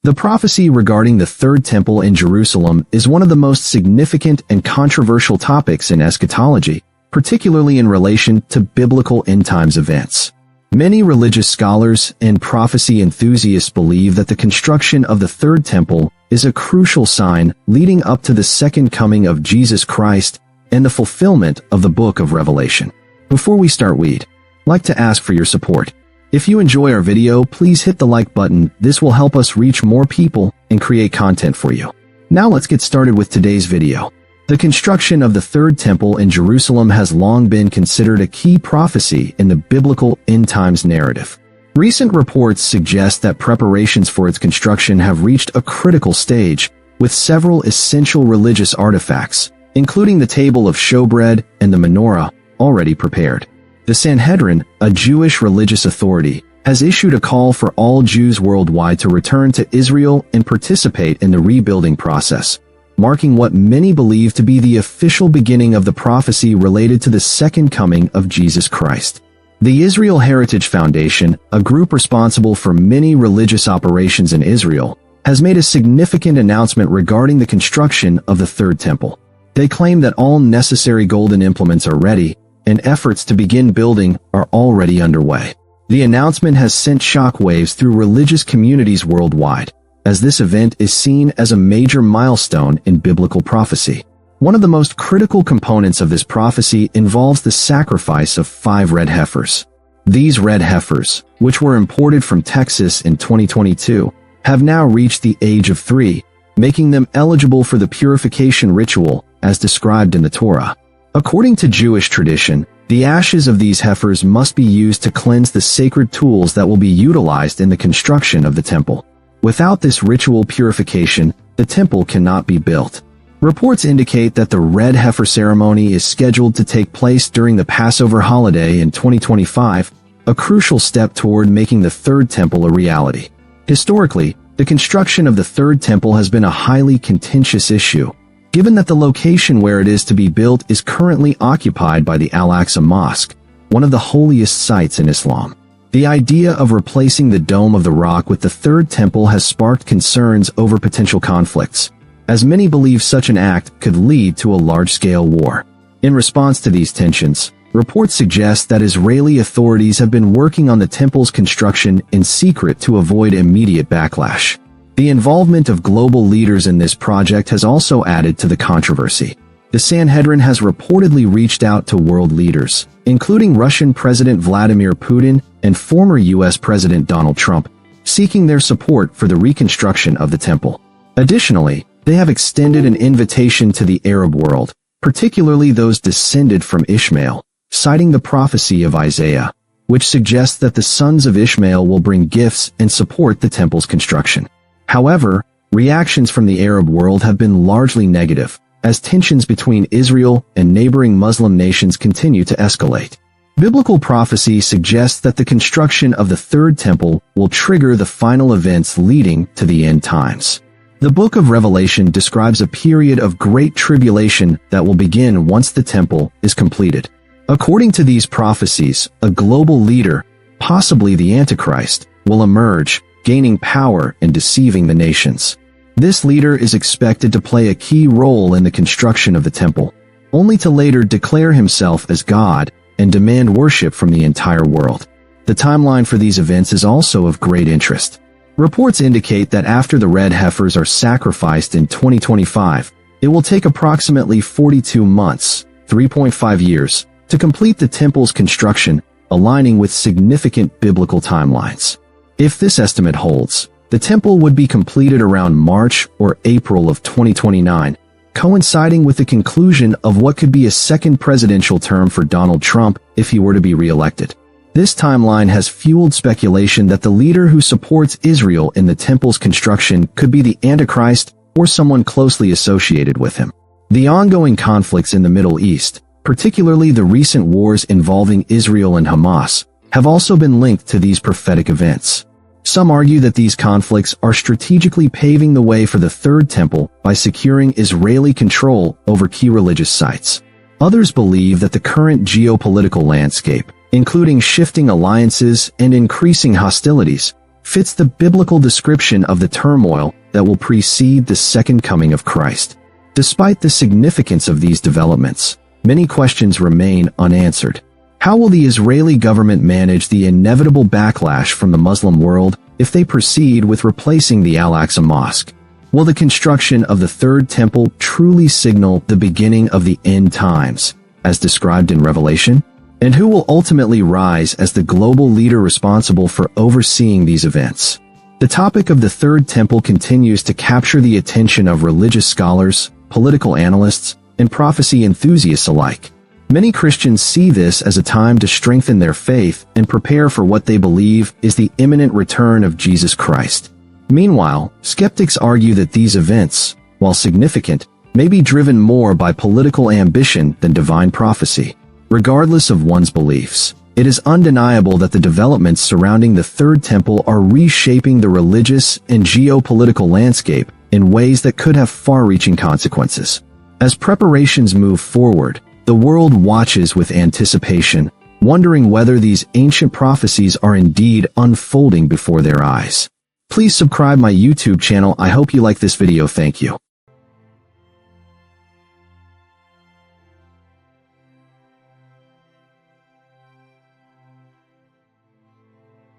The prophecy regarding the Third Temple in Jerusalem is one of the most significant and controversial topics in eschatology, particularly in relation to biblical end-times events. Many religious scholars and prophecy enthusiasts believe that the construction of the Third Temple is a crucial sign leading up to the second coming of Jesus Christ and the fulfillment of the book of Revelation. Before we start, we'd like to ask for your support. If you enjoy our video, please hit the like button. This will help us reach more people and create content for you. Now let's get started with today's video. The construction of the Third Temple in Jerusalem has long been considered a key prophecy in the biblical end-times narrative. Recent reports suggest that preparations for its construction have reached a critical stage, with several essential religious artifacts, including the table of showbread and the menorah, already prepared. The Sanhedrin, a Jewish religious authority, has issued a call for all Jews worldwide to return to Israel and participate in the rebuilding process, marking what many believe to be the official beginning of the prophecy related to the second coming of Jesus Christ. The Israel Heritage Foundation, a group responsible for many religious operations in Israel, has made a significant announcement regarding the construction of the Third Temple. They claim that all necessary golden implements are ready, and efforts to begin building are already underway. The announcement has sent shockwaves through religious communities worldwide, as this event is seen as a major milestone in biblical prophecy. One of the most critical components of this prophecy involves the sacrifice of 5 red heifers. These red heifers, which were imported from Texas in 2022, have now reached the age of 3, making them eligible for the purification ritual as described in the Torah. According to Jewish tradition, the ashes of these heifers must be used to cleanse the sacred tools that will be utilized in the construction of the temple. Without this ritual purification, the temple cannot be built. Reports indicate that the red heifer ceremony is scheduled to take place during the Passover holiday in 2025, a crucial step toward making the Third Temple a reality. Historically, the construction of the Third Temple has been a highly contentious issue, given that the location where it is to be built is currently occupied by the Al-Aqsa Mosque, one of the holiest sites in Islam. The idea of replacing the Dome of the Rock with the Third Temple has sparked concerns over potential conflicts, as many believe such an act could lead to a large-scale war. In response to these tensions, reports suggest that Israeli authorities have been working on the temple's construction in secret to avoid immediate backlash. The involvement of global leaders in this project has also added to the controversy. The Sanhedrin has reportedly reached out to world leaders, including Russian President Vladimir Putin and former U.S. President Donald Trump, seeking their support for the reconstruction of the temple. Additionally, they have extended an invitation to the Arab world, particularly those descended from Ishmael, citing the prophecy of Isaiah, which suggests that the sons of Ishmael will bring gifts and support the temple's construction. However, reactions from the Arab world have been largely negative, as tensions between Israel and neighboring Muslim nations continue to escalate. Biblical prophecy suggests that the construction of the Third Temple will trigger the final events leading to the end times. The book of Revelation describes a period of great tribulation that will begin once the temple is completed. According to these prophecies, a global leader, possibly the Antichrist, will emerge, gaining power and deceiving the nations. This leader is expected to play a key role in the construction of the temple, only to later declare himself as God and demand worship from the entire world. The timeline for these events is also of great interest. Reports indicate that after the red heifers are sacrificed in 2025, it will take approximately 42 months, 3.5 years, to complete the temple's construction, aligning with significant biblical timelines. If this estimate holds, the temple would be completed around March or April of 2029, coinciding with the conclusion of what could be a second presidential term for Donald Trump if he were to be re-elected. This timeline has fueled speculation that the leader who supports Israel in the temple's construction could be the Antichrist or someone closely associated with him. The ongoing conflicts in the Middle East, particularly the recent wars involving Israel and Hamas, have also been linked to these prophetic events. Some argue that these conflicts are strategically paving the way for the Third Temple by securing Israeli control over key religious sites. Others believe that the current geopolitical landscape, including shifting alliances and increasing hostilities, fits the biblical description of the turmoil that will precede the second coming of Christ. Despite the significance of these developments, many questions remain unanswered. How will the Israeli government manage the inevitable backlash from the Muslim world if they proceed with replacing the Al-Aqsa Mosque? Will the construction of the Third Temple truly signal the beginning of the end times, as described in Revelation? And who will ultimately rise as the global leader responsible for overseeing these events? The topic of the Third Temple continues to capture the attention of religious scholars, political analysts, and prophecy enthusiasts alike. Many Christians see this as a time to strengthen their faith and prepare for what they believe is the imminent return of Jesus Christ. Meanwhile, skeptics argue that these events, while significant, may be driven more by political ambition than divine prophecy. Regardless of one's beliefs, it is undeniable that the developments surrounding the Third Temple are reshaping the religious and geopolitical landscape in ways that could have far-reaching consequences. As preparations move forward, the world watches with anticipation, wondering whether these ancient prophecies are indeed unfolding before their eyes. Please subscribe my YouTube channel. I hope you like this video. Thank you.